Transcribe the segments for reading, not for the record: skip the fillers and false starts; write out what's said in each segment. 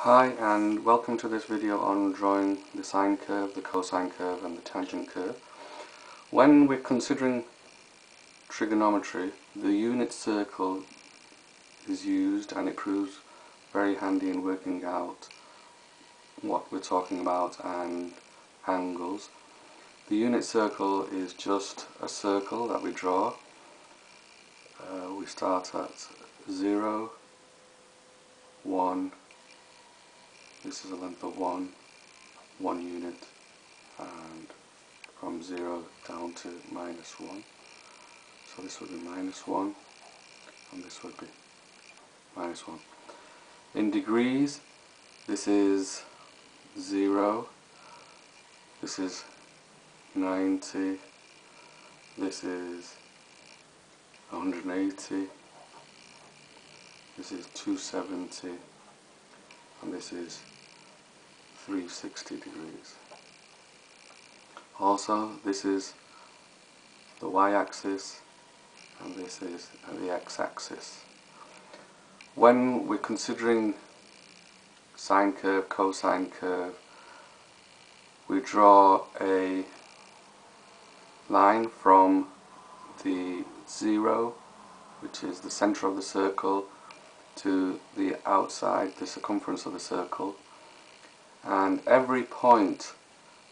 Hi and welcome to this video on drawing the sine curve, the cosine curve and the tangent curve. When we're considering trigonometry, the unit circle is used and it proves very handy in working out what we're talking about and angles. The unit circle is just a circle that we draw. We start at 0, 1, this is a length of 1 unit, and from 0 down to minus 1. So this would be minus 1 and this would be minus 1. In degrees, this is 0, this is 90, this is 180, this is 270, and this is 360 degrees. Also, this is the y-axis and this is the x-axis. When we're considering sine curve, cosine curve, we draw a line from the 0, which is the center of the circle, to the outside, the circumference of the circle, and every point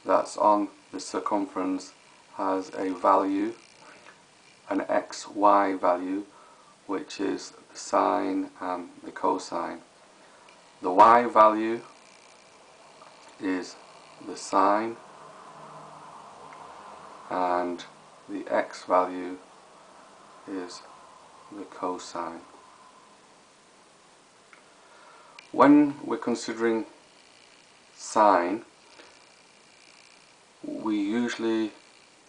that's on the circumference has a value, an xy value, which is the sine and the cosine. The y value is the sine and the x value is the cosine. When we're considering sine, we usually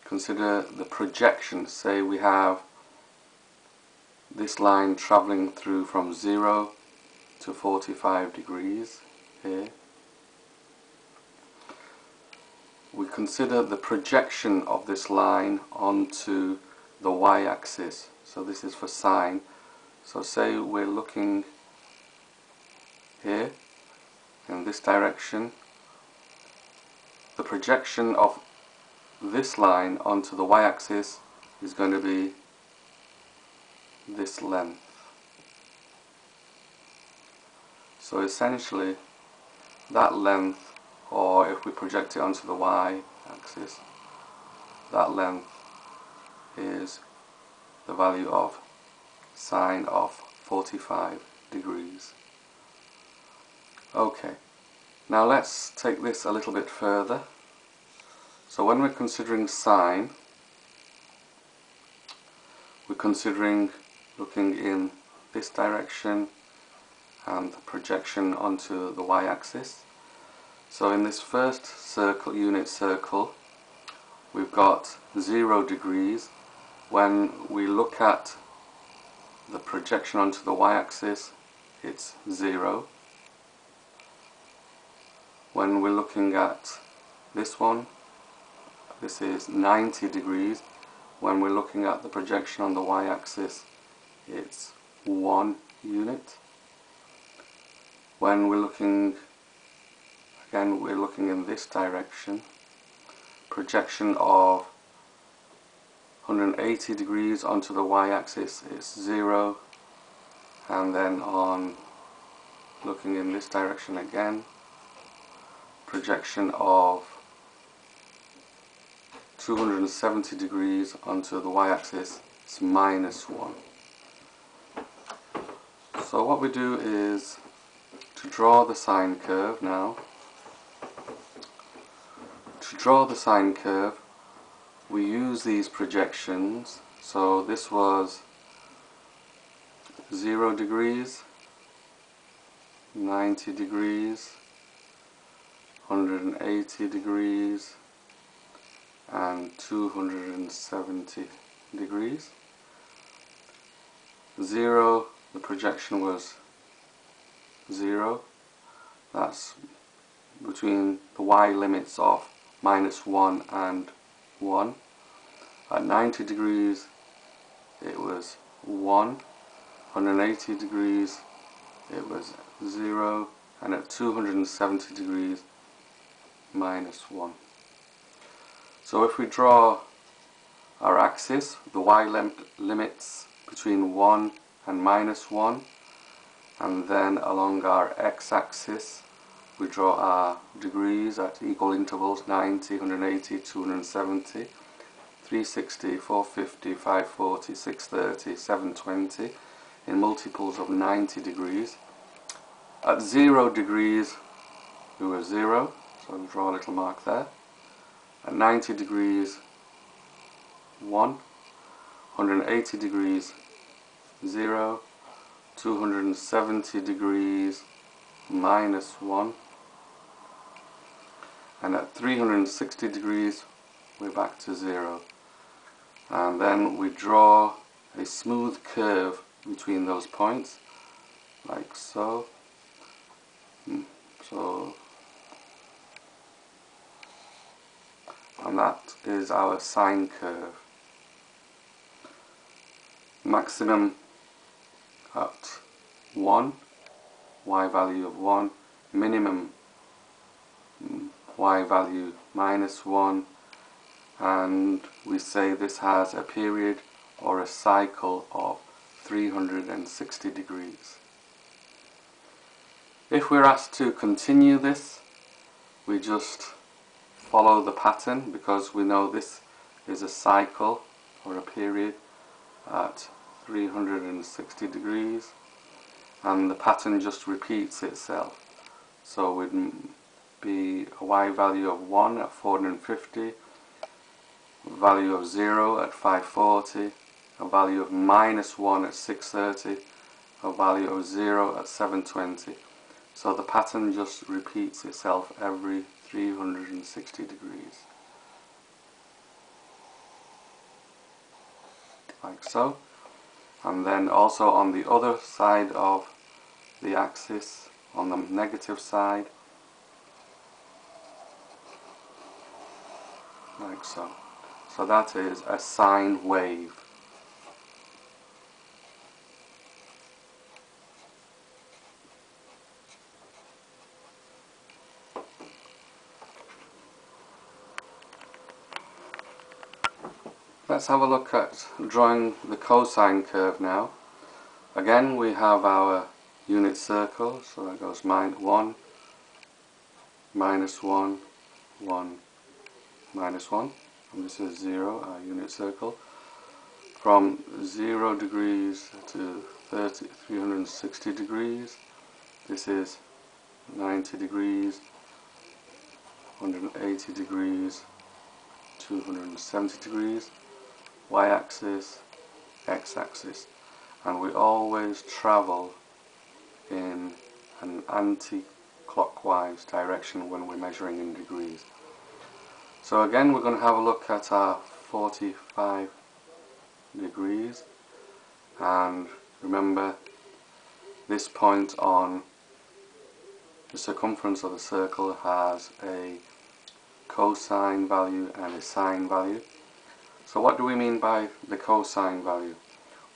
consider the projection. Say we have this line travelling through from 0 to 45 degrees here. We consider the projection of this line onto the y-axis. So this is for sine. So say we're looking here in this direction. The projection of this line onto the y-axis is going to be this length. So essentially that length, or if we project it onto the y-axis, that length is the value of sine of 45 degrees. Okay, now let's take this a little bit further. So when we're considering sine, we're considering looking in this direction and the projection onto the y-axis. So in this first circle, unit circle, we've got 0 degrees. When we look at the projection onto the y-axis, it's 0. When we're looking at this one, this is 90 degrees. When we're looking at the projection on the y-axis, it's 1 unit. When we're looking, again, we're looking in this direction, projection of 180 degrees onto the y-axis is 0, and then on looking in this direction again, projection of 270 degrees onto the y-axis is minus 1. So what we do is to draw the sine curve now. To draw the sine curve, we use these projections. So this was 0 degrees, 90 degrees, 180 degrees, and 270 degrees. 0, the projection was 0. That's between the y limits of minus 1 and 1. At 90 degrees it was 1. 180 degrees it was 0, and at 270 degrees minus 1. So if we draw our axis, the y limits between 1 and minus 1, and then along our x-axis we draw our degrees at equal intervals: 90, 180, 270, 360, 450, 540, 630, 720 in multiples of 90 degrees. At 0 degrees we were 0, so I'll draw a little mark there. At 90 degrees 1, 180 degrees 0, 270 degrees minus 1, and at 360 degrees we're back to 0. And then we draw a smooth curve between those points, like so. And that is our sine curve. Maximum at 1, y value of 1, minimum y value minus 1, and we say this has a period or a cycle of 360 degrees. If we're asked to continue this, we just follow the pattern, because we know this is a cycle or a period at 360 degrees, and the pattern just repeats itself. So it would be a y value of 1 at 450, a value of 0 at 540, a value of minus 1 at 630, a value of 0 at 720. So the pattern just repeats itself every 360 degrees, like so. And then also on the other side of the axis, on the negative side, like so. So that is a sine wave. Let's have a look at drawing the cosine curve now. Again, we have our unit circle, so that goes 1, minus 1, 1, minus 1, and this is 0, our unit circle. From 0 degrees to 360 degrees, this is 90 degrees, 180 degrees, 270 degrees, y-axis, x-axis, and we always travel in an anti-clockwise direction when we're measuring in degrees. So again, we're going to have a look at our 45 degrees, and remember, this point on the circumference of the circle has a cosine value and a sine value. So what do we mean by the cosine value?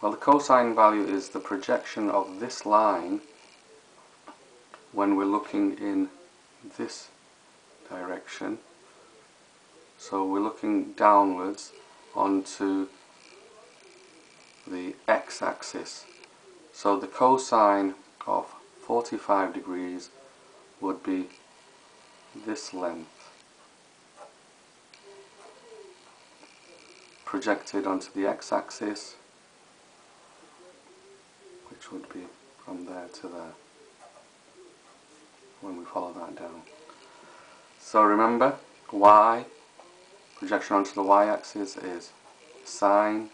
Well, the cosine value is the projection of this line when we're looking in this direction. So we're looking downwards onto the x-axis. So the cosine of 45 degrees would be this length projected onto the x-axis, which would be from there to there when we follow that down. So remember, y, projection onto the y-axis is sine,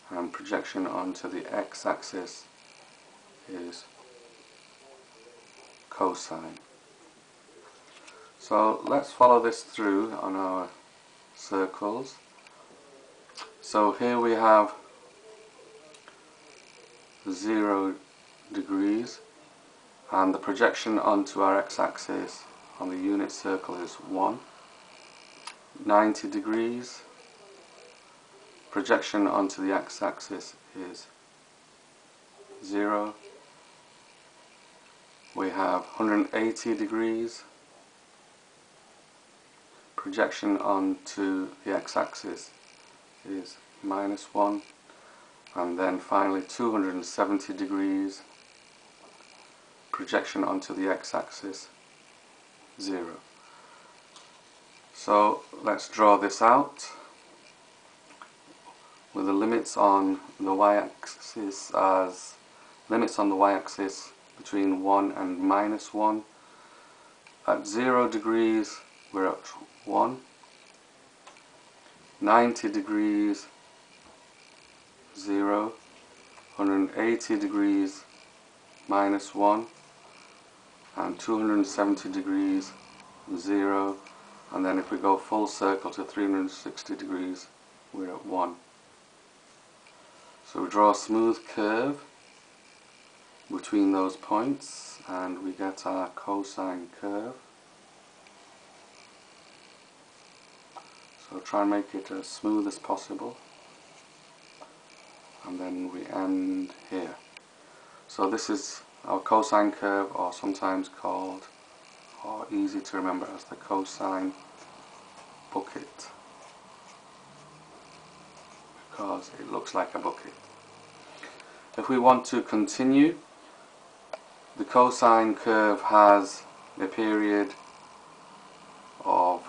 and projection onto the x-axis is cosine. So let's follow this through on our circles. So here we have 0 degrees, and the projection onto our x-axis on the unit circle is 1. 90 degrees, projection onto the x-axis is 0. we have 180 degrees. Projection onto the x-axis is -1, and then finally 270 degrees. Projection onto the x-axis, 0. So let's draw this out with the limits on the y-axis as between 1 and -1. At 0 degrees we're at 1, 90 degrees 0, 180 degrees -1, and 270 degrees 0, and then if we go full circle to 360 degrees we're at 1. So we draw a smooth curve between those points and we get our cosine curve. So try and make it as smooth as possible, and then we end here. So this is our cosine curve, or sometimes called, or easy to remember as, the cosine bucket, because it looks like a bucket. If we want to continue, the cosine curve has a period of,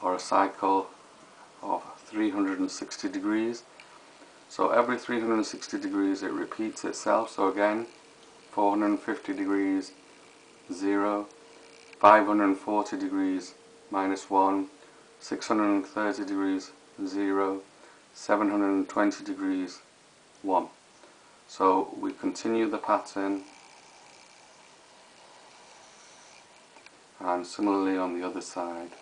or a cycle of 360 degrees. So every 360 degrees it repeats itself. So again, 450 degrees 0, 540 degrees -1, 630 degrees 0, 720 degrees 1. So we continue the pattern, and similarly on the other side.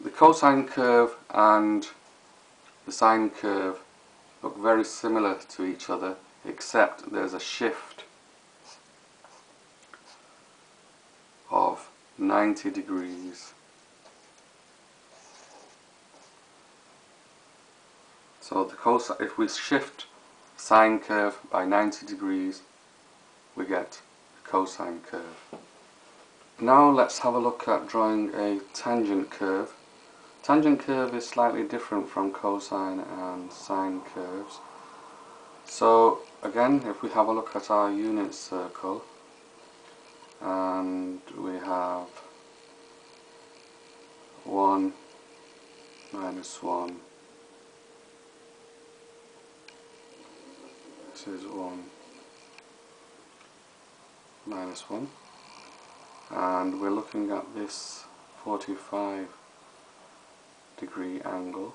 The cosine curve and the sine curve look very similar to each other, except there's a shift of 90 degrees. So if we shift sine curve by 90 degrees, we get the cosine curve. Now let's have a look at drawing a tangent curve. Tangent curve is slightly different from cosine and sine curves. So again, if we have a look at our unit circle, and we have 1, -1, this is 1, -1, and we're looking at this 45 degree angle.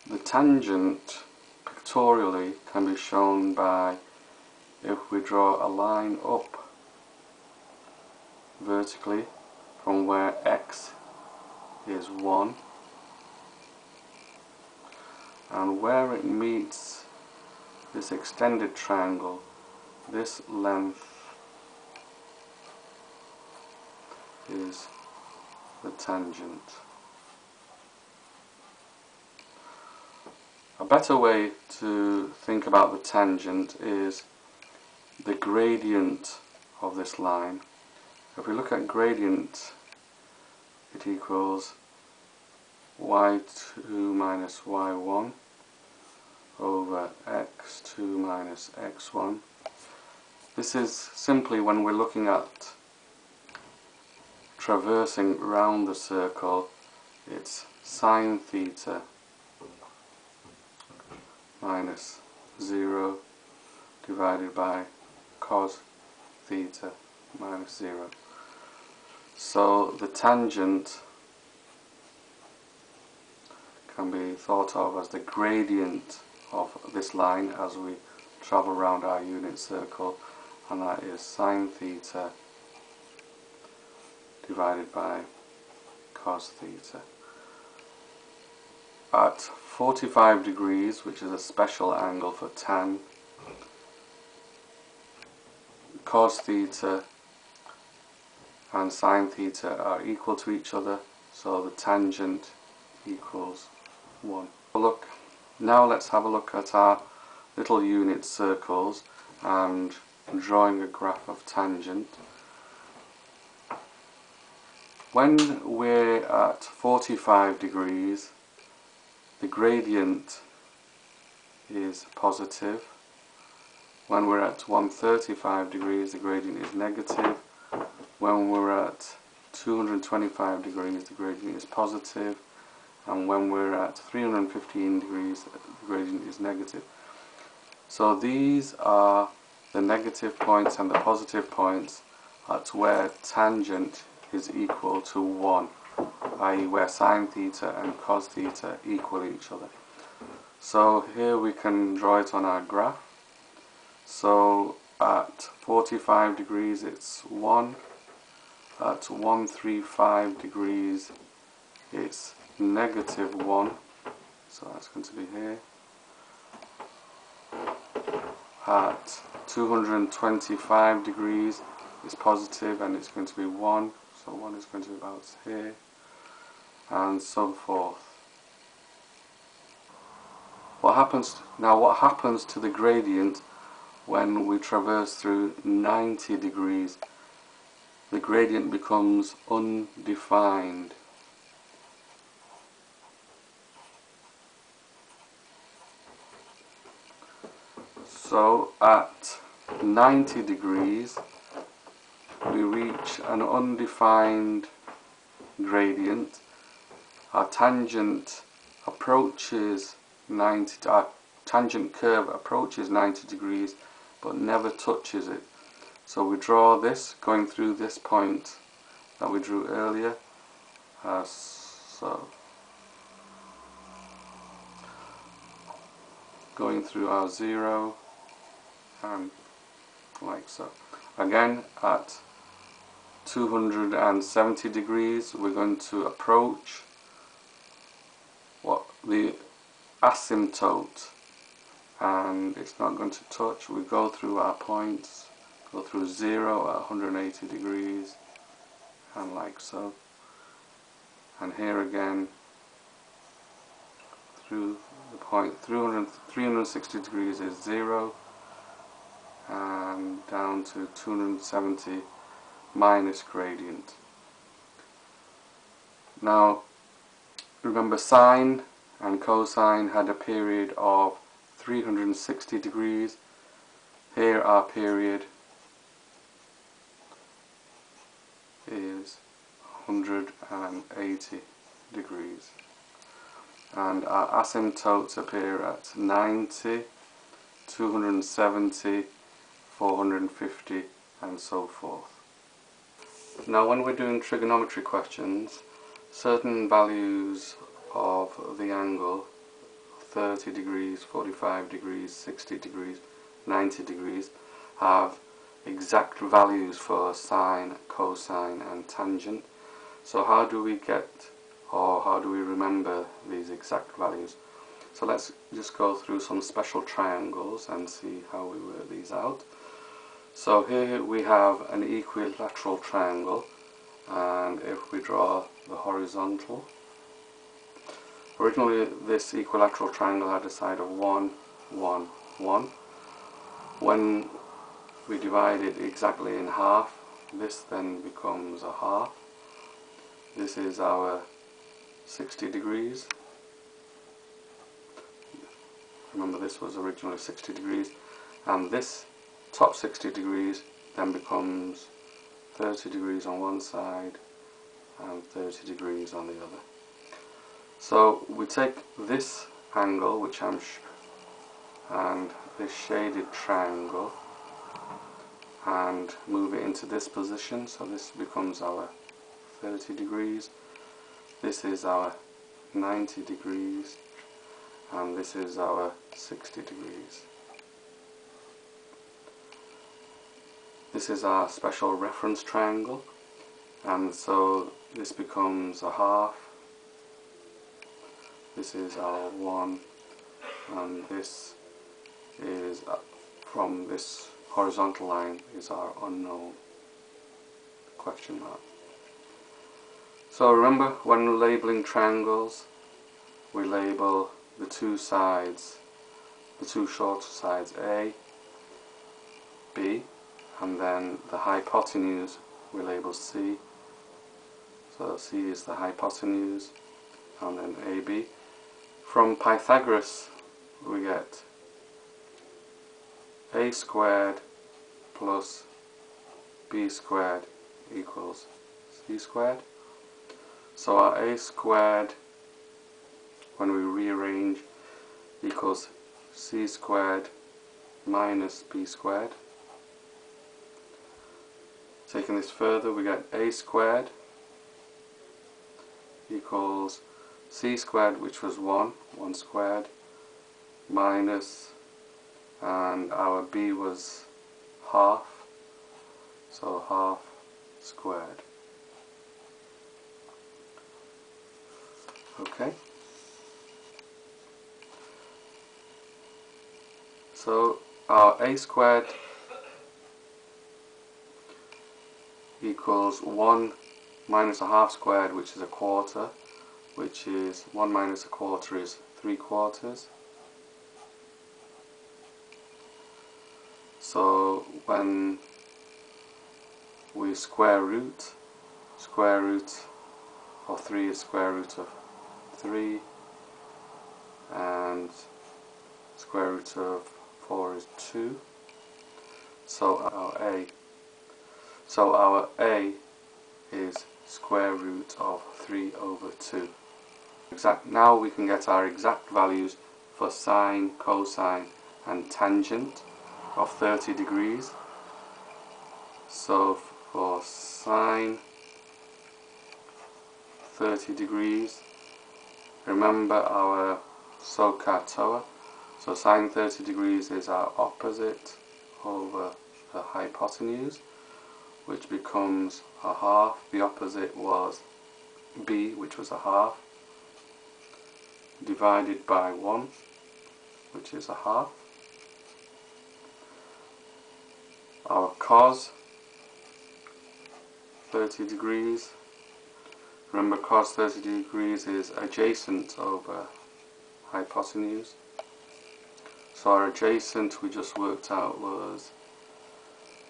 The tangent pictorially can be shown by, if we draw a line up vertically from where x is 1, and where it meets this extended triangle, this length is the tangent. A better way to think about the tangent is the gradient of this line. If we look at gradient, it equals y2 minus y1 over x2 minus x1. This is simply when we're looking at traversing round the circle, it's sine theta minus 0 divided by cos theta minus 0. So the tangent can be thought of as the gradient of this line as we travel around our unit circle, and that is sine theta divided by cos theta. At 45 degrees, which is a special angle for tan, cos theta and sine theta are equal to each other, so the tangent equals 1. Look Now let's have a look at our little unit circles and drawing a graph of tangent. When we're at 45 degrees, the gradient is positive. When we're at 135 degrees, the gradient is negative. When we're at 225 degrees, the gradient is positive. And when we're at 315 degrees, the gradient is negative. So these are the negative points and the positive points at where tangent is equal to 1, i.e. where sine theta and cos theta equal each other. So here we can draw it on our graph. So at 45 degrees it's 1, at 135 degrees it's negative 1, so that's going to be here. At 225 degrees it's positive and it's going to be 1, so 1 is going to be about here, and so forth. What happens to the gradient when we traverse through 90 degrees? The gradient becomes undefined. So at 90 degrees we reach an undefined gradient. Our tangent approaches 90, our tangent curve approaches 90 degrees but never touches it. So we draw this going through this point that we drew earlier, so going through our 0 and like so. Again at 270 degrees we're going to approach what the asymptote, and it's not going to touch. We go through our points, go through 0 at 180 degrees and like so, and here again through the point 360 degrees is 0 and down to 270 minus gradient. Now remember, sine and cosine had a period of 360 degrees. Here our period is 180 degrees, and our asymptotes appear at 90, 270, 450 and so forth. Now when we're doing trigonometry questions, certain values of the angle, 30 degrees, 45 degrees, 60 degrees, 90 degrees, have exact values for sine, cosine and tangent. So how do we remember these exact values? So let's just go through some special triangles and see how we work these out. So here we have an equilateral triangle, and if we draw the horizontal, originally this equilateral triangle had a side of 1, 1, 1. When we divide it exactly in half, this then becomes a half. This is our 60 degrees. Remember, this was originally 60 degrees, and this top 60 degrees then becomes 30 degrees on one side and 30 degrees on the other. So we take this angle, which and this shaded triangle, and move it into this position. So this becomes our 30 degrees, this is our 90 degrees, and this is our 60 degrees. This is our special reference triangle, and so this becomes a half. This is our 1, and this is from this horizontal line is our unknown, question mark. So remember, when labelling triangles, we label the two sides, the two shorter sides A, B, and then the hypotenuse we label C. So C is the hypotenuse, and then AB. From Pythagoras we get A squared plus B squared equals C squared. So our A squared, when we rearrange, equals C squared minus B squared. Taking this further, we get A squared equals C squared, which was 1 squared, minus, and our B was half, so half squared. Okay, so our A squared equals 1 minus a half squared, which is a quarter, which is 1 minus a quarter is 3/4. So when we square root of 3 is square root of 3, and square root of 4 is 2. So our A is square root of 3 over 2. Now we can get our exact values for sine, cosine and tangent of 30 degrees. So for sine 30 degrees, remember our SOHCAHTOA. So sine 30 degrees is our opposite over the hypotenuse, which becomes a half. The opposite was B, which was a half, divided by 1, which is a half. Our cos 30 degrees, remember cos 30 degrees is adjacent over hypotenuse. So our adjacent we just worked out was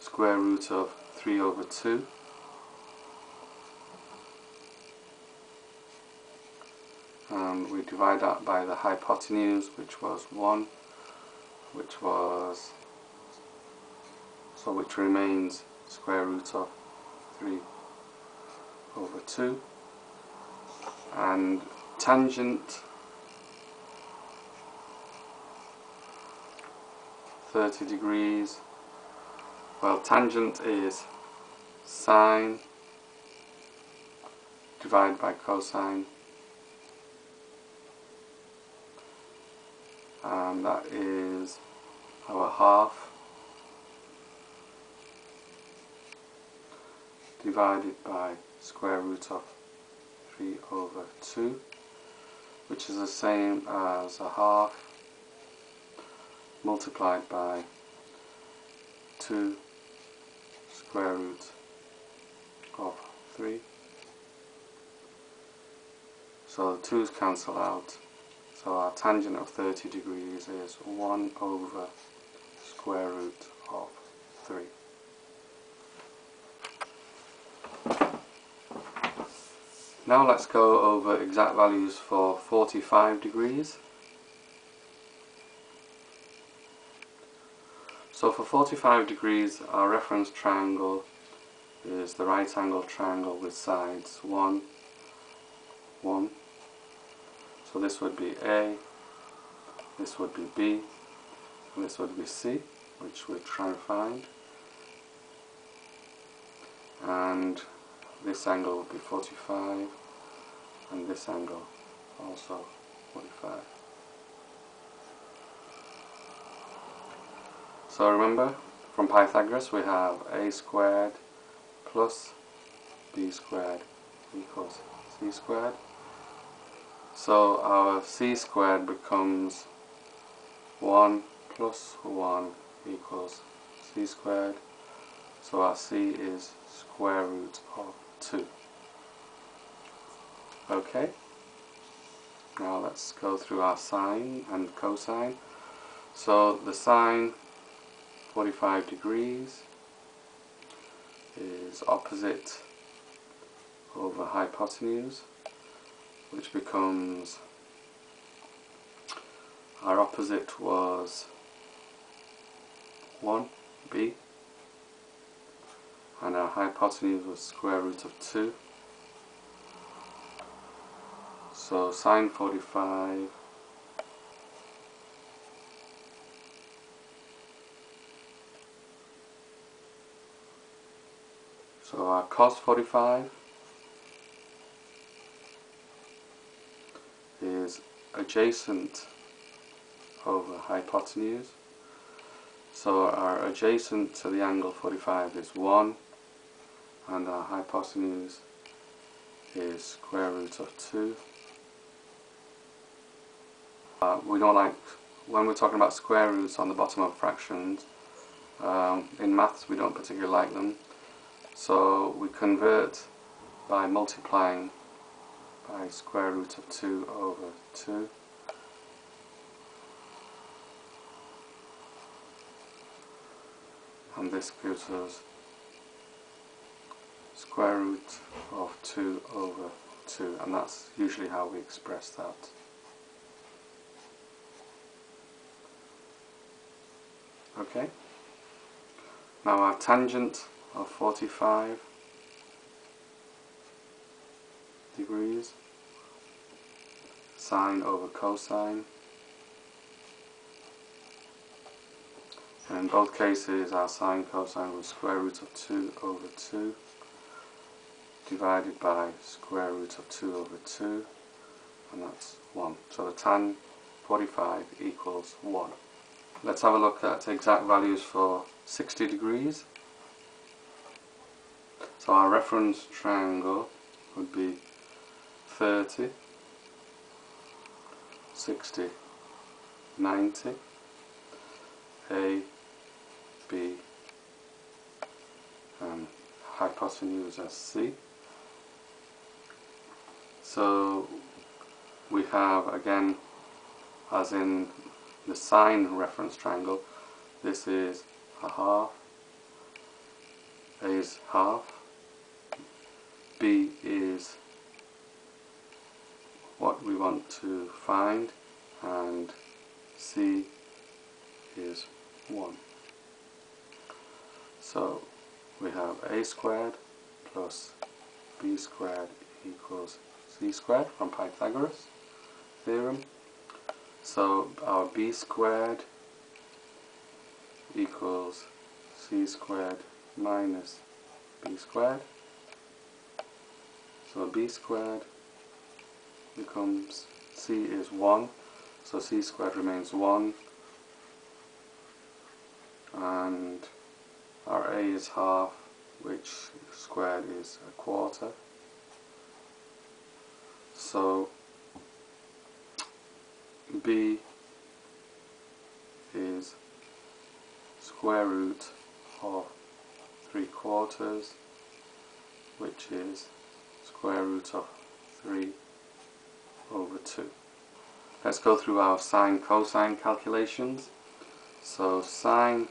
square root of 3 over 2. And we divide that by the hypotenuse, which was 1, which remains square root of 3 over 2. And tangent 30 degrees, well, tangent is sine divided by cosine, and that is our half divided by square root of 3 over 2, which is the same as a half multiplied by 2 square root of 3. So the 2's cancel out, so our tangent of 30 degrees is 1 over square root of 3. Now let's go over exact values for 45 degrees. So for 45 degrees, our reference triangle is the right angle triangle with sides 1, 1. So this would be A, this would be B, and this would be C, which we're trying to find. And this angle would be 45, and this angle also 45. So remember, from Pythagoras we have A squared plus B squared equals C squared. So our C squared becomes 1 plus 1 equals C squared. So our C is square root of 2. Okay? Now let's go through our sine and cosine. So the sine 45 degrees is opposite over hypotenuse, which becomes, our opposite was 1b, and our hypotenuse was square root of 2. So sine 45 so our cos 45 is adjacent over hypotenuse. So our adjacent to the angle 45 is 1, and our hypotenuse is square root of 2. We don't like, when we're talking about square roots on the bottom of fractions, in maths we don't particularly like them, so we convert by multiplying by square root of 2 over 2. And this gives us square root of 2 over 2, and that's usually how we express that. Okay, now our tangent of 45 degrees, sine over cosine, and in both cases our sine cosine was square root of 2 over 2 divided by square root of 2 over 2, and that's 1. So the tan 45 equals 1. Let's have a look at exact values for 60 degrees. So our reference triangle would be 30, 60, 90, A, B, and hypotenuse as C. So we have, again, as in the sine reference triangle, this is a half, A is half, B is what we want to find, and C is 1. So we have A squared plus B squared equals C squared from Pythagoras theorem. So our B squared equals C squared minus B squared. So B squared becomes, C is 1, so C squared remains 1, and our A is half, which squared is a quarter. So B is square root of 3/4, which is square root of 3 over 2. Let's go through our sine cosine calculations. So sine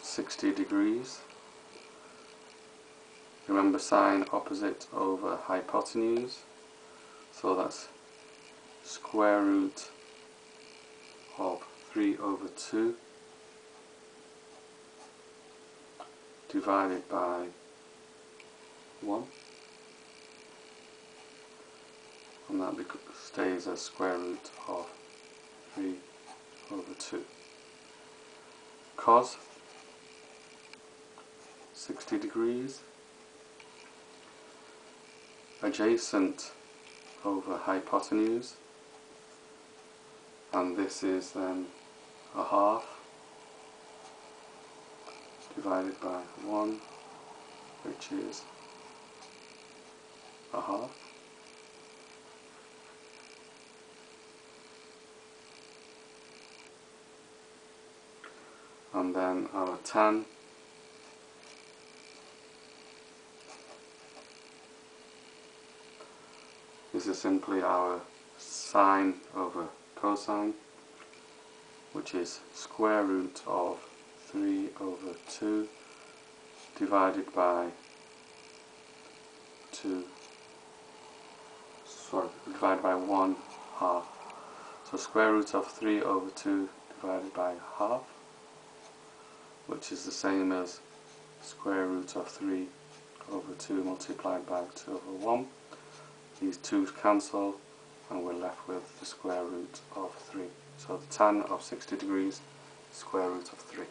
60 degrees, remember sine opposite over hypotenuse, so that's square root of 3 over 2 divided by 1, and that stays as square root of 3 over 2. Cos 60 degrees, adjacent over hypotenuse, and this is then a half divided by 1, which is a half. And then our tan This is simply our sine over cosine, which is square root of 3 over 2 divided by 1 half. So square root of 3 over 2 divided by half, which is the same as square root of 3 over 2 multiplied by 2 over 1. These 2's cancel and we're left with the square root of 3. So the tan of 60 degrees, square root of 3.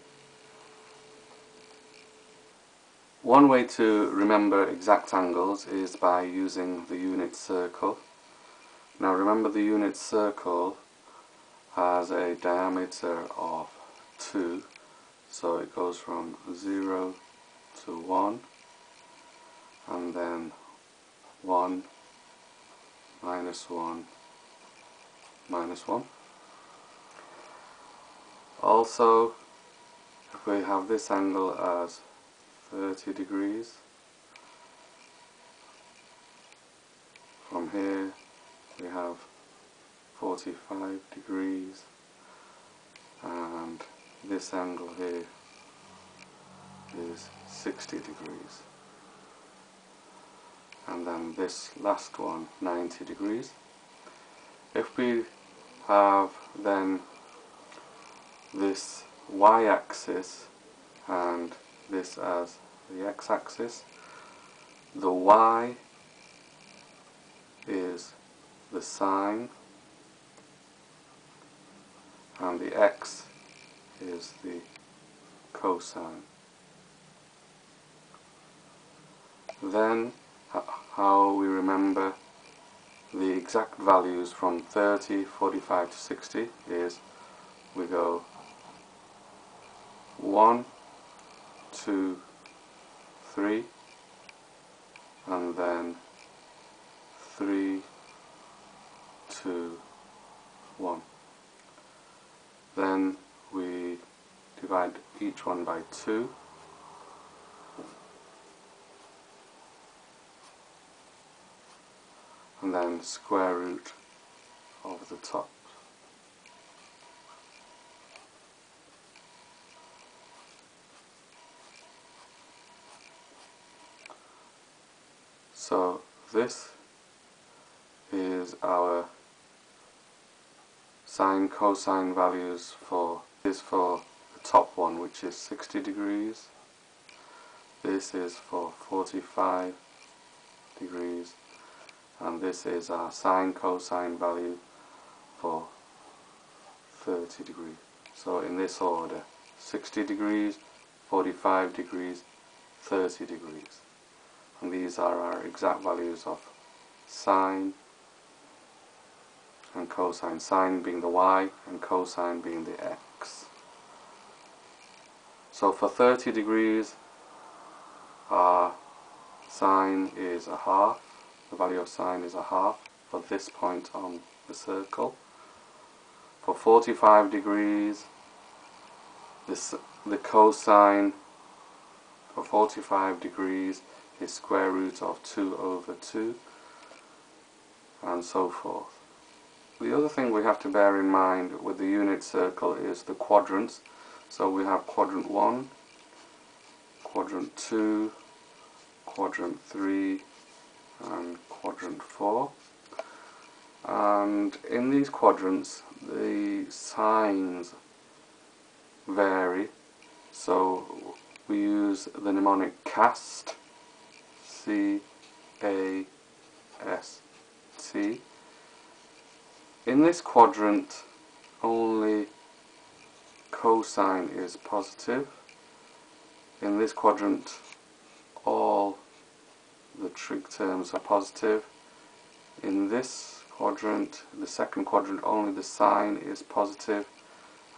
One way to remember exact angles is by using the unit circle. Now remember, the unit circle has a diameter of 2, so it goes from 0 to 1, and then 1, minus 1, minus 1. Also, if we have this angle as 30 degrees, from here we have 45 degrees, and this angle here is 60 degrees, and then this last one 90 degrees. If we have then this y-axis and this as the x-axis, the y is the sine and the x is the cosine. Then how we remember the exact values from 30, 45 to 60 is we go 1, 2, 3, and then 3, 2, 1. Then we divide each one by 2, and then square root over the top. So this is our sine cosine values for the top one, which is 60 degrees. This is for 45 degrees, and this is our sine cosine value for 30 degrees. So in this order: 60 degrees, 45 degrees, 30 degrees. And these are our exact values of sine and cosine, sine being the y and cosine being the x. So for 30 degrees our sine is a half, the value of sine is a half for this point on the circle. For 45 degrees the cosine for 45 degrees is square root of 2 over 2, and so forth. The other thing we have to bear in mind with the unit circle is the quadrants. So we have quadrant 1, quadrant 2, quadrant 3, and quadrant 4. And in these quadrants the signs vary, so we use the mnemonic cast, C-A-S-T. In this quadrant only cosine is positive. In this quadrant all the trig terms are positive. In this quadrant, the second quadrant, only the sine is positive,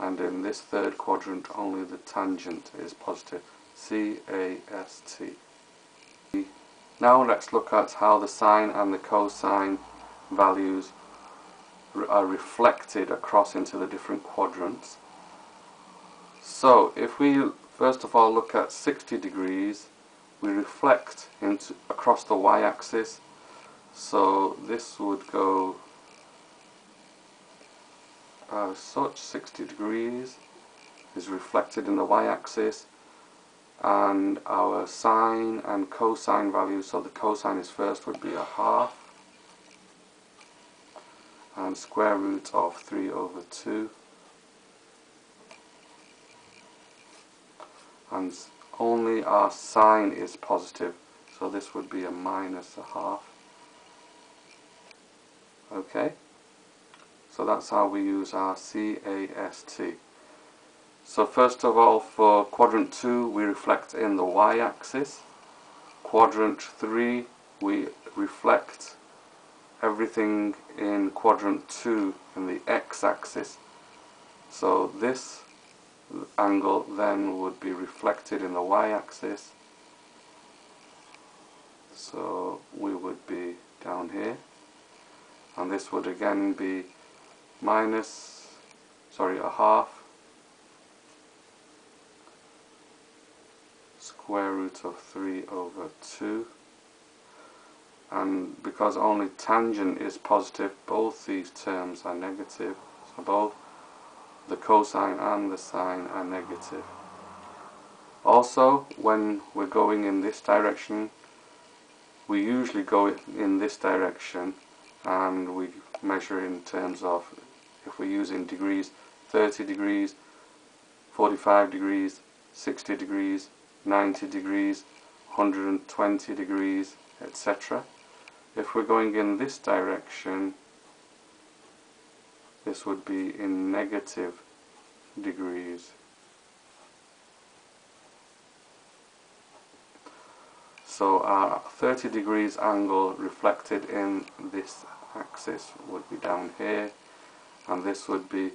and in this third quadrant only the tangent is positive. C-A-S-T. Now let's look at how the sine and the cosine values are reflected across into the different quadrants. So if we first of all look at 60 degrees, we reflect across the y-axis So this would go as such. 60 degrees is reflected in the y-axis, and our sine and cosine values, so the cosine is first, would be a half, and square root of 3/2, and only our sine is positive, so this would be a minus a half. Okay, so that's how we use our CAST. So first of all, for quadrant 2 we reflect in the y-axis, quadrant 3 we reflect everything in quadrant 2 in the x-axis. So this angle then would be reflected in the y-axis, so we would be down here, and this would again be a half square root of 3/2, and because only tangent is positive, both these terms are negative, so both the cosine and the sine are negative. Also, when we're going in this direction, we usually go in this direction, and we measure in terms of, if we're using degrees, 30 degrees, 45 degrees, 60 degrees, 90 degrees, 120 degrees, etc. If we're going in this direction, this would be in negative degrees. So our 30 degrees angle reflected in this axis would be down here, and this would be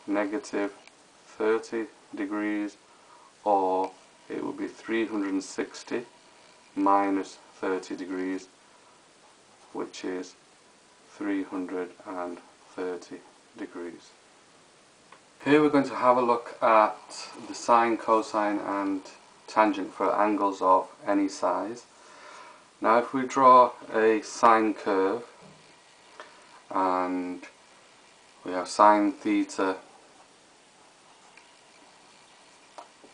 negative 30 degrees, or it would be 360 minus 30 degrees, which is 330 degrees. Here we're going to have a look at the sine, cosine and tangent for angles of any size. Now if we draw a sine curve, and we have sine theta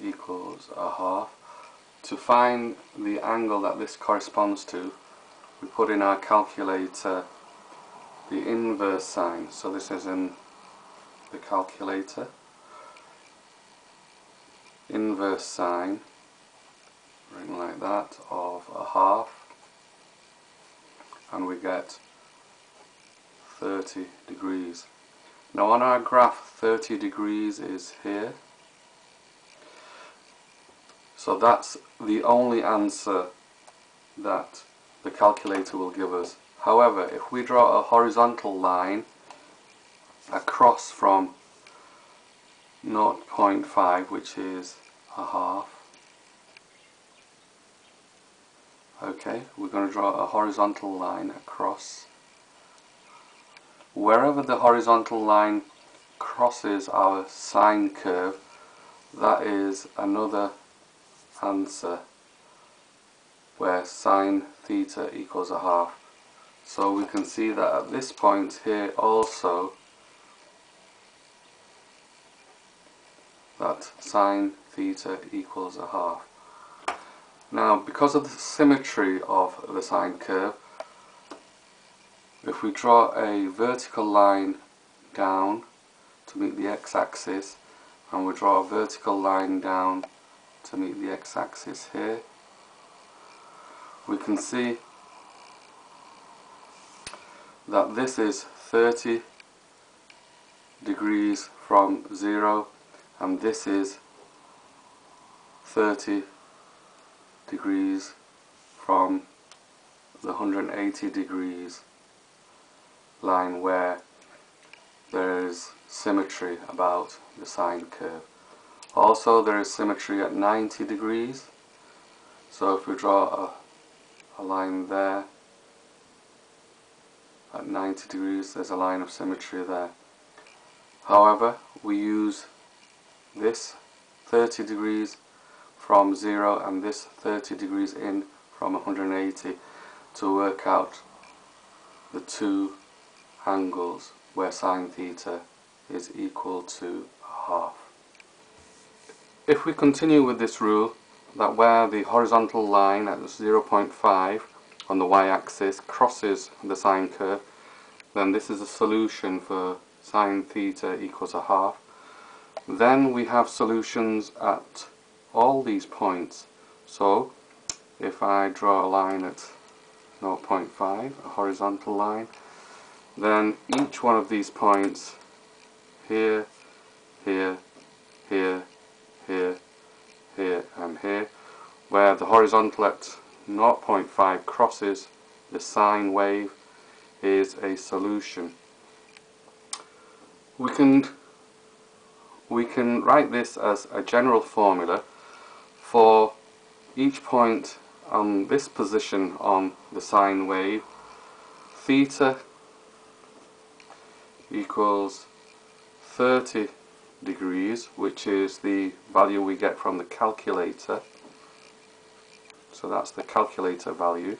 equals a half, to find the angle that this corresponds to, we put in our calculator the inverse sine. So this is in the calculator. Inverse sine, written like that, of a half, and we get 30 degrees. Now on our graph, 30 degrees is here, so that's the only answer that the calculator will give us. However, if we draw a horizontal line across from 0.5, which is a half, okay, we're going to draw a horizontal line across. Wherever the horizontal line crosses our sine curve, that is another answer where sine theta equals a half. So we can see that at this point here also, that sine theta equals a half. Now, because of the symmetry of the sine curve, if we draw a vertical line down to meet the x-axis, and we draw a vertical line down to meet the x-axis here, we can see that this is 30 degrees from 0, and this is 30 degrees from the 180 degrees line where there is symmetry about the sine curve. Also, there is symmetry at 90 degrees, so if we draw a line there at 90 degrees, there's a line of symmetry there. However, we use this 30 degrees from 0 and this 30 degrees in from 180 to work out the two angles where sine theta is equal to a half. If we continue with this rule, that where the horizontal line at 0.5 on the y-axis crosses the sine curve, then this is a solution for sine theta equals a half. Then we have solutions at all these points. So if I draw a line at 0.5, a horizontal line, then each one of these points here, here, here, here, here and here, where the horizontal at 0.5 crosses the sine wave, is a solution. We can write this as a general formula for each point on this position on the sine wave. Theta equals 30 degrees, which is the value we get from the calculator. So that's the calculator value,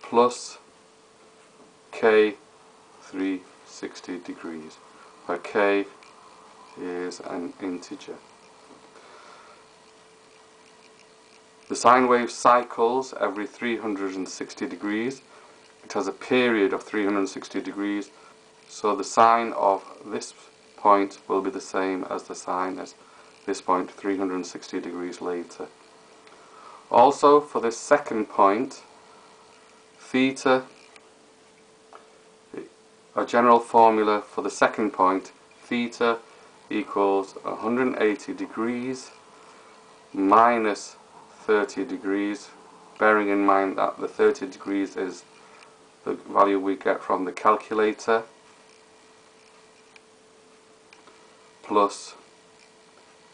plus k 360 degrees, where k is an integer. The sine wave cycles every 360 degrees. It has a period of 360 degrees, so the sine of this point will be the same as the sine as this point 360 degrees later. Also, for this second point, theta, a general formula for the second point, theta equals 180 degrees minus 30 degrees, bearing in mind that the 30 degrees is the value we get from the calculator, plus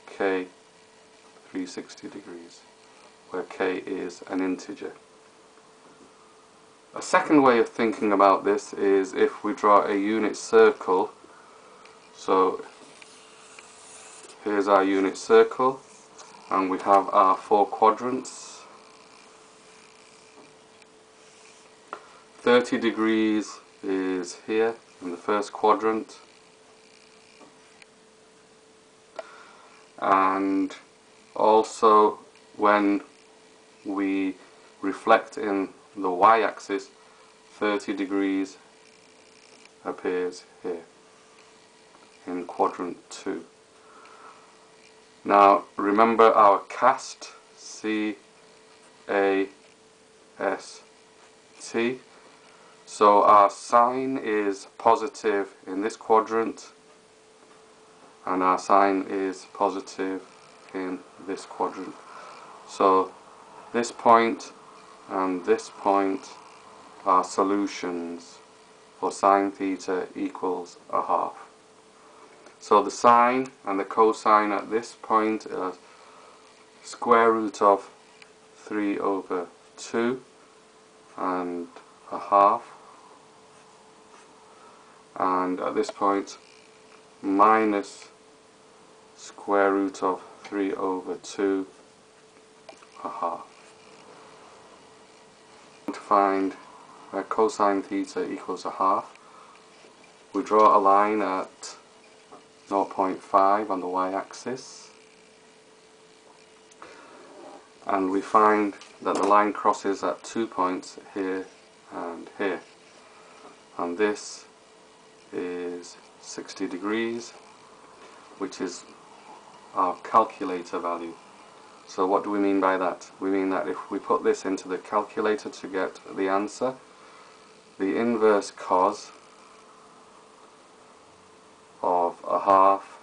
k 360 degrees, where k is an integer. A second way of thinking about this is if we draw a unit circle. So here's our unit circle, and we have our 4 quadrants. 30 degrees is here in the first quadrant, and also when we reflect in the y-axis, 30 degrees appears here in quadrant 2. Now remember our cast, C-A-S-T, so our sine is positive in this quadrant and our sine is positive in this quadrant. So this point and this point are solutions for sine theta equals a half. So the sine and the cosine at this point are square root of 3 over 2 and a half, and at this point minus square root of 3 over 2 a half. To find where cosine theta equals a half, we draw a line at 0.5 on the y-axis, and we find that the line crosses at 2 points here and here, and this is 60 degrees, which is our calculator value. So what do we mean by that? We mean that if we put this into the calculator to get the answer, the inverse cos of a half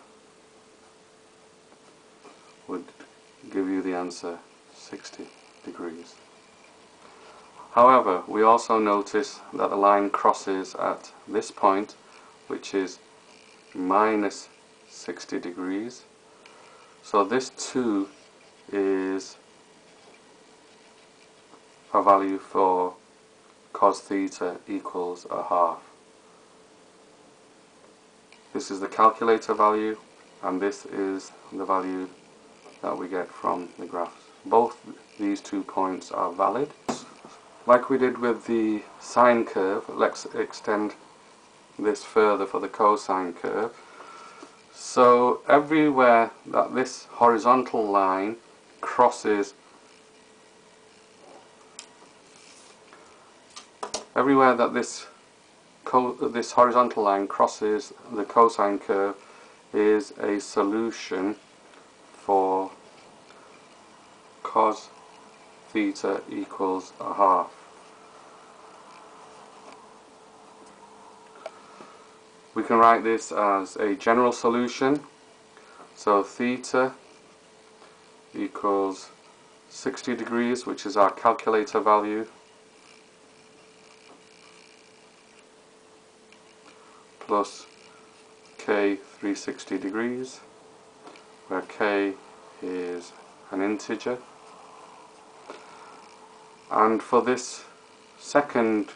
would give you the answer 60 degrees. However, we also notice that the line crosses at this point, which is minus 60 degrees. So this 2 is a value for cos theta equals a half. This is the calculator value, and this is the value that we get from the graphs. Both these 2 points are valid. Like we did with the sine curve, let's extend this further for the cosine curve. So everywhere that this horizontal line crosses this horizontal line crosses the cosine curve is a solution for cos theta equals a half. We can write this as a general solution, so theta equals 60 degrees, which is our calculator value, plus k 360 degrees, where k is an integer. And for this second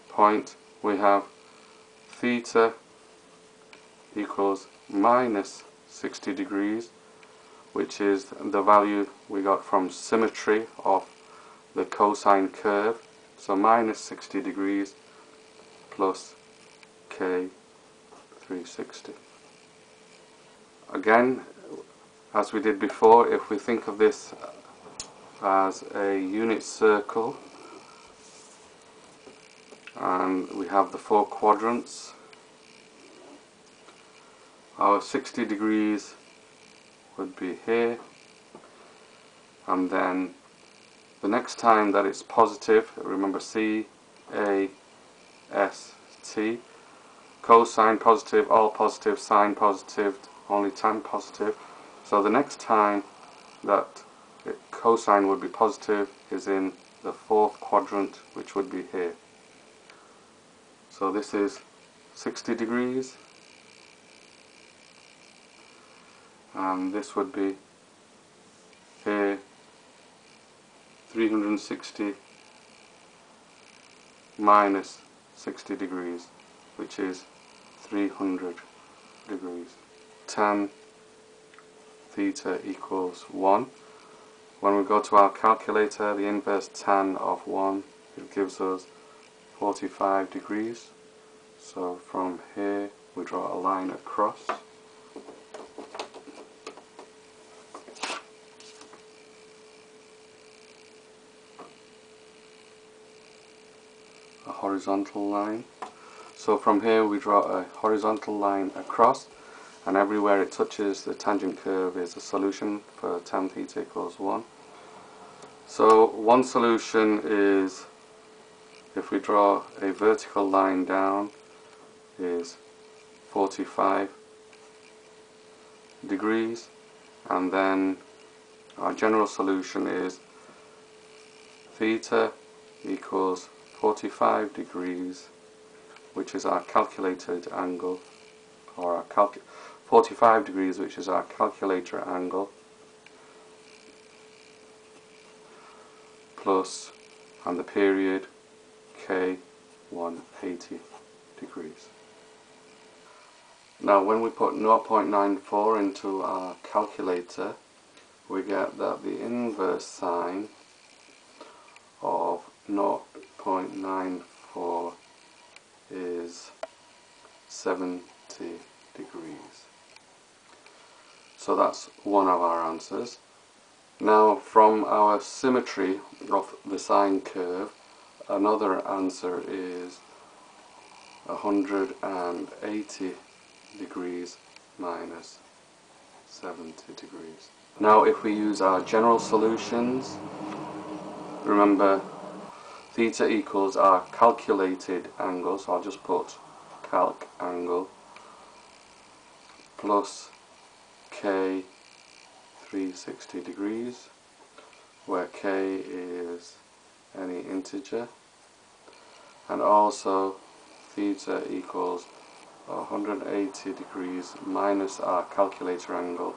point we have theta equals minus 60 degrees, which is the value we got from symmetry of the cosine curve. So minus 60 degrees plus k 360. Again, as we did before, if we think of this as a unit circle and we have the 4 quadrants, our 60 degrees would be here, and then the next time that it's positive, remember C, A, S, T, cosine positive, all positive, sine positive, only tan positive. So the next time that cosine would be positive is in the 4th quadrant, which would be here. So this is 60 degrees, and this would be here 360 minus 60 degrees, which is 300 degrees. Tan theta equals 1. When we go to our calculator, the inverse tan of 1, it gives us 45 degrees. So from here we draw a line across. A horizontal line. So from here we draw a horizontal line across, and everywhere it touches the tangent curve is a solution for tan theta equals 1. So one solution is, if we draw a vertical line down, is 45 degrees, and then our general solution is theta equals 45 degrees, which is our calculated angle, or our 45 degrees, which is our calculator angle, plus, and the period, k 180 degrees. Now when we put 0.94 into our calculator, we get that the inverse sine of 0.94 is 70 degrees. So that's one of our answers. Now from our symmetry of the sine curve, another answer is 180 degrees minus 70 degrees. Now if we use our general solutions, remember theta equals our calculated angle, so I'll just put calc angle, plus k 360 degrees, where k is any integer, and also theta equals 180 degrees minus our calculator angle,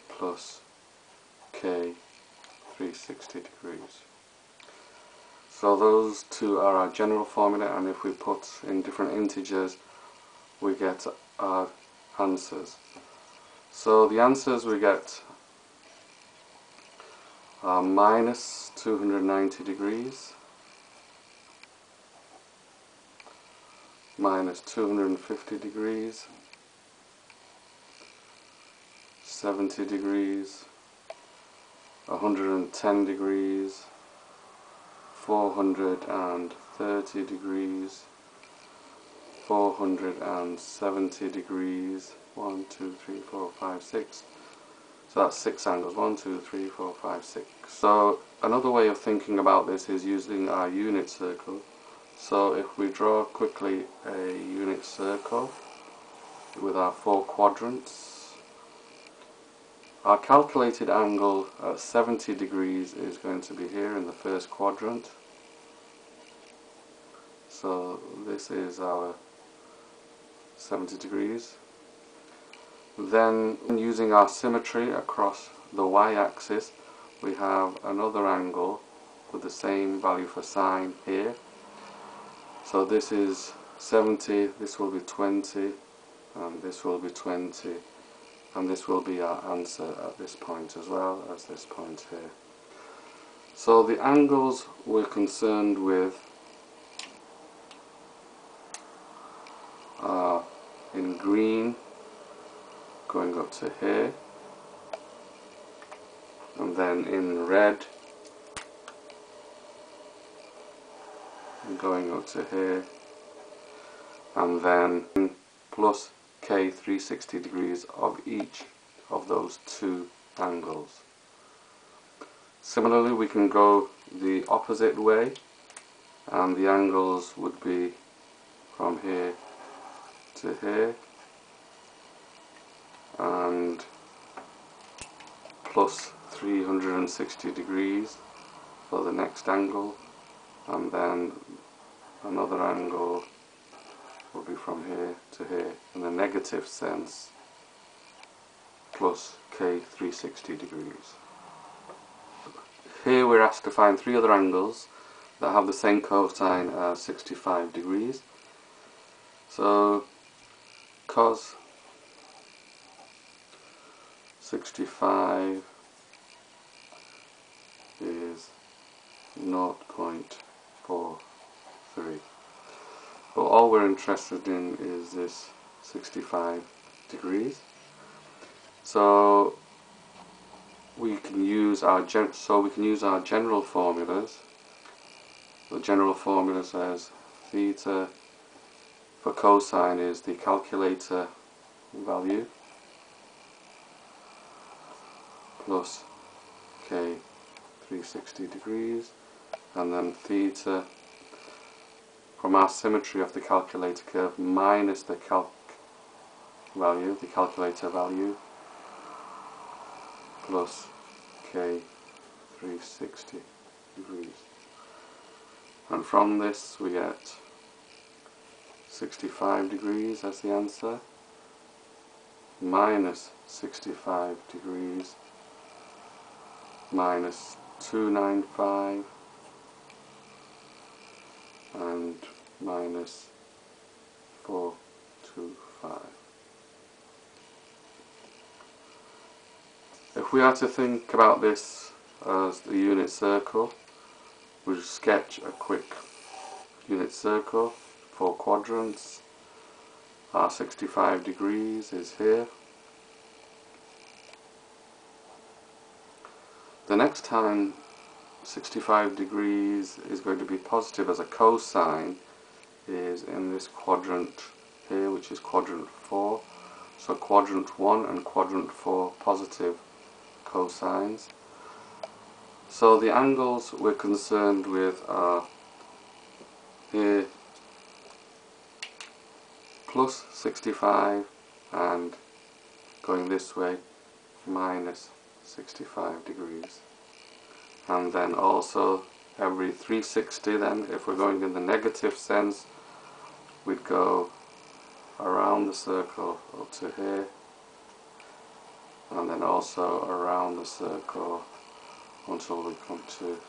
plus k 360 degrees. So those two are our general formula, and if we put in different integers we get our answers. So the answers we get are minus 290 degrees, minus 250 degrees, 70 degrees, 110 degrees, 430 degrees, 470 degrees, 1, 2, 3, 4, 5, 6. So that's 6 angles, 1, 2, 3, 4, 5, 6. So another way of thinking about this is using our unit circle. So if we draw quickly a unit circle with our 4 quadrants, our calculated angle at 70 degrees is going to be here in the first quadrant. So this is our 70 degrees. Then using our symmetry across the y-axis, we have another angle with the same value for sine here. So this is 70, this will be 20, and this will be 20. And this will be our answer at this point as well as this point here. So the angles we're concerned with are in green going up to here, and then in red going up to here, and then plus k 360 degrees of each of those two angles. Similarly, we can go the opposite way, and the angles would be from here to here, and plus 360 degrees for the next angle, and then another angle will be from here to here in the negative sense, plus k 360 degrees. Here we're asked to find 3 other angles that have the same cosine as 65 degrees. So cos 65 is 0.43. But all we're interested in is this 65 degrees. So we can use our general formulas. The general formula says theta for cosine is the calculator value plus k 360 degrees, and then theta from our symmetry of the calculator curve minus the calculator value, plus k 360 degrees. And from this we get 65 degrees as the answer, minus 65 degrees, minus 295, and minus 425. If we are to think about this as the unit circle, we'll sketch a quick unit circle, 4 quadrants. Our 65 degrees is here. The next time 65 degrees is going to be positive as a cosine is in this quadrant here, which is quadrant 4. So quadrant 1 and quadrant 4 positive cosines. So the angles we're concerned with are here plus 65 and going this way minus 65 degrees. And then also every 360, then if we're going in the negative sense, we'd go around the circle up to here, and then also around the circle until we come to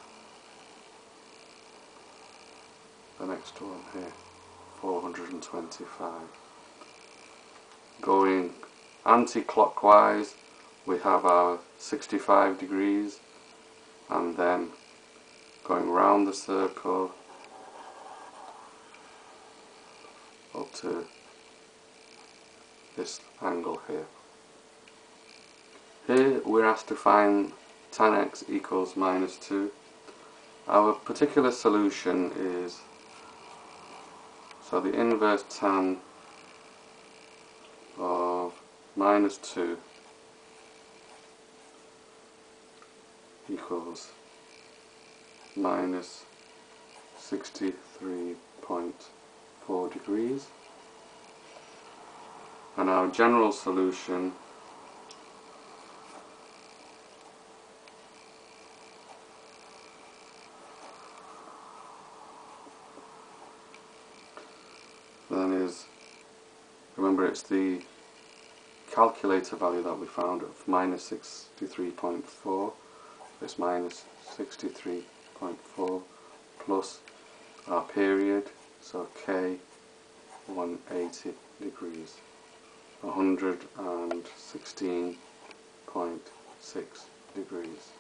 the next one here, 425. Going anti-clockwise, we have our 65 degrees, and then going round the circle up to this angle here. Here we're asked to find tan x equals minus 2. Our particular solution is, so the inverse tan of minus 2 equals minus 63.4 degrees, and our general solution then is, remember, it's the calculator value that we found of minus 63.4. It's minus 63.4 plus our period, so K 180 degrees, 116.6 degrees.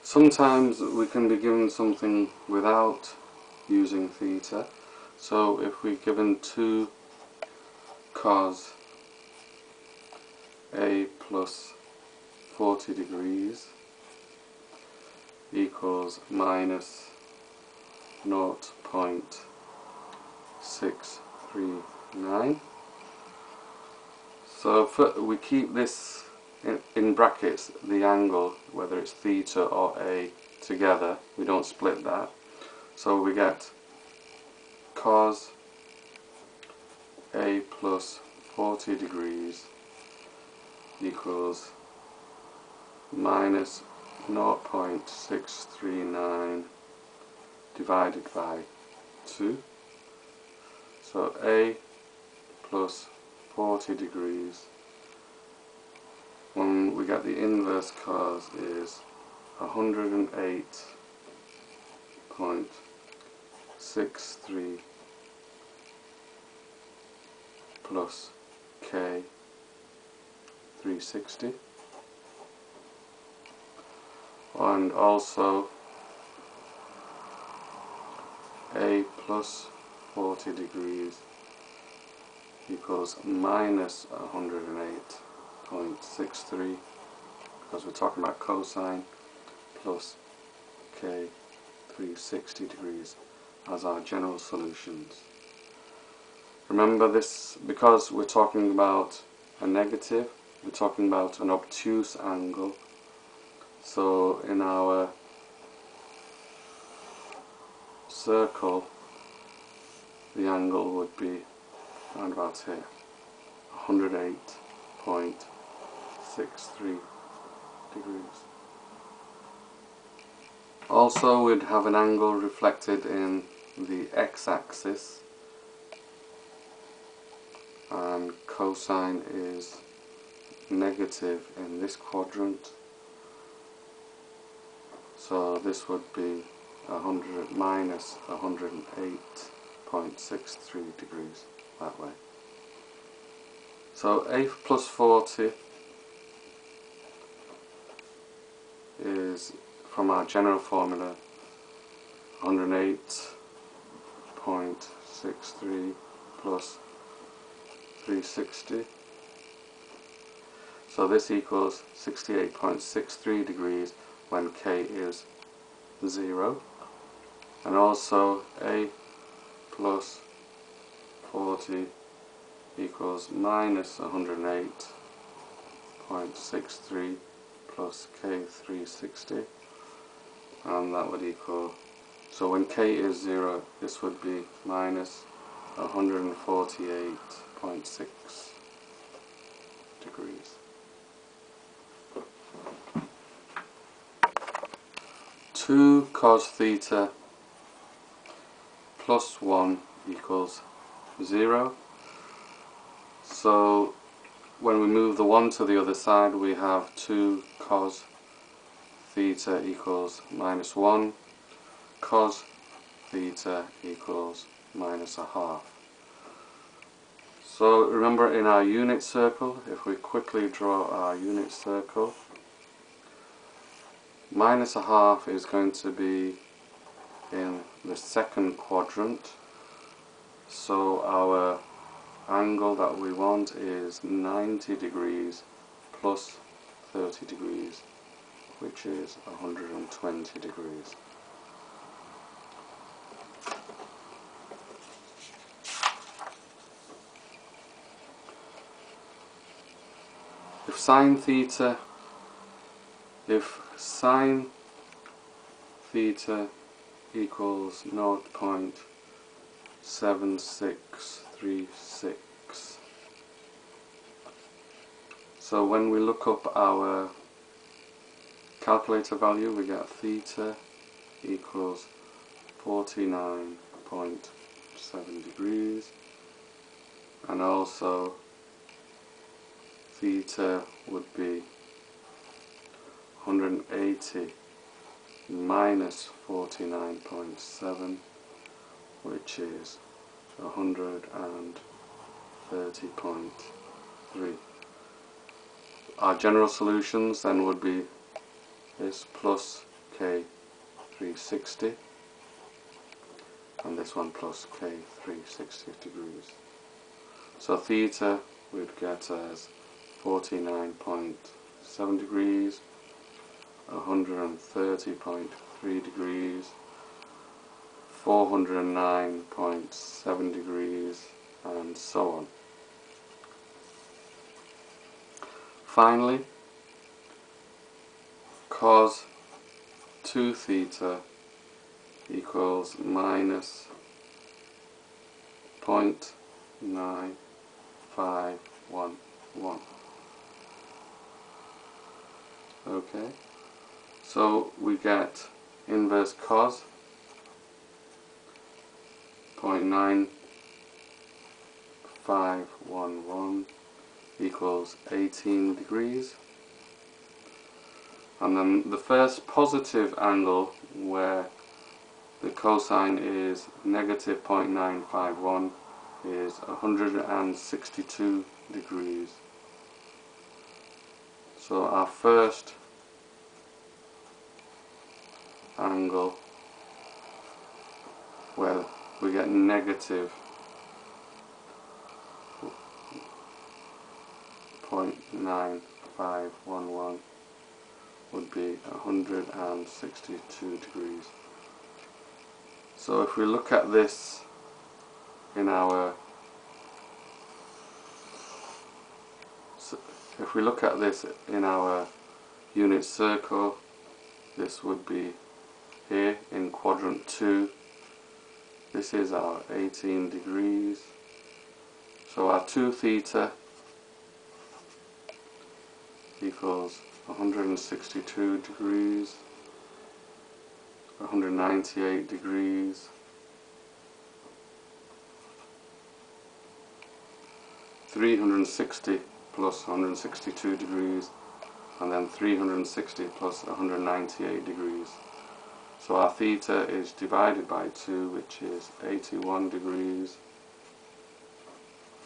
Sometimes we can be given something without using theta. So if we're given 2 cos A plus 40 degrees equals minus 0.639. So we keep this in brackets, the angle, whether it's theta or A, together. We don't split that. So we get cos A plus 40 degrees equals minus 0.639 divided by 2. So A plus 40 degrees, when we get the inverse cos, is 108.63 plus K 360, and also A plus 40 degrees equals minus 108.63, because we're talking about cosine, plus K 360 degrees as our general solutions. Remember this, because we're talking about a negative, we're talking about an obtuse angle. So in our circle, the angle would be around about here, 108.63 degrees. Also, we'd have an angle reflected in the x-axis, and cosine is negative in this quadrant, so this would be minus 108.63 degrees that way. So A plus 40 is, from our general formula, 108.63 plus 360. So this equals 68.63 degrees when K is 0. And also A plus 40 equals minus 108.63 plus K 360, and that would equal, so when K is 0, this would be minus 148.6 degrees. 2 cos theta plus 1 equals 0. So when we move the 1 to the other side, we have 2 cos theta equals minus 1, cos theta equals minus a half. So remember, in our unit circle, if we quickly draw our unit circle, minus a half is going to be in the second quadrant. So our angle that we want is 90 degrees plus 30 degrees, which is 120 degrees. If sine theta equals 0.7636, so when we look up our calculator value, we get theta equals 49.7 degrees, and also theta would be 180 minus 49.7, which is 130.3. Our general solutions then would be this plus K360 and this one plus K360 degrees. So theta we'd get as 49.7 degrees, 130.3 degrees, 409.7 degrees, and so on. Finally, cos 2 theta equals minus 0.9511. Okay, so we get inverse cos 0.9511 equals 18 degrees, and then the first positive angle where the cosine is negative 0.951 is 162 degrees. So our first angle where we get negative 0.9511 would be 162 degrees. So if we look at this in our unit circle, this would be here in quadrant 2. This is our 18 degrees. So our 2 theta equals 162 degrees, 198 degrees, 360 plus 162 degrees, and then 360 plus 198 degrees. So our theta is divided by 2, which is 81 degrees,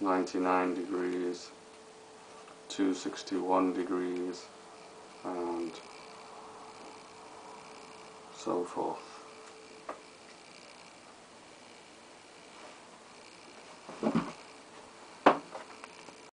99 degrees, 261 degrees, and so forth.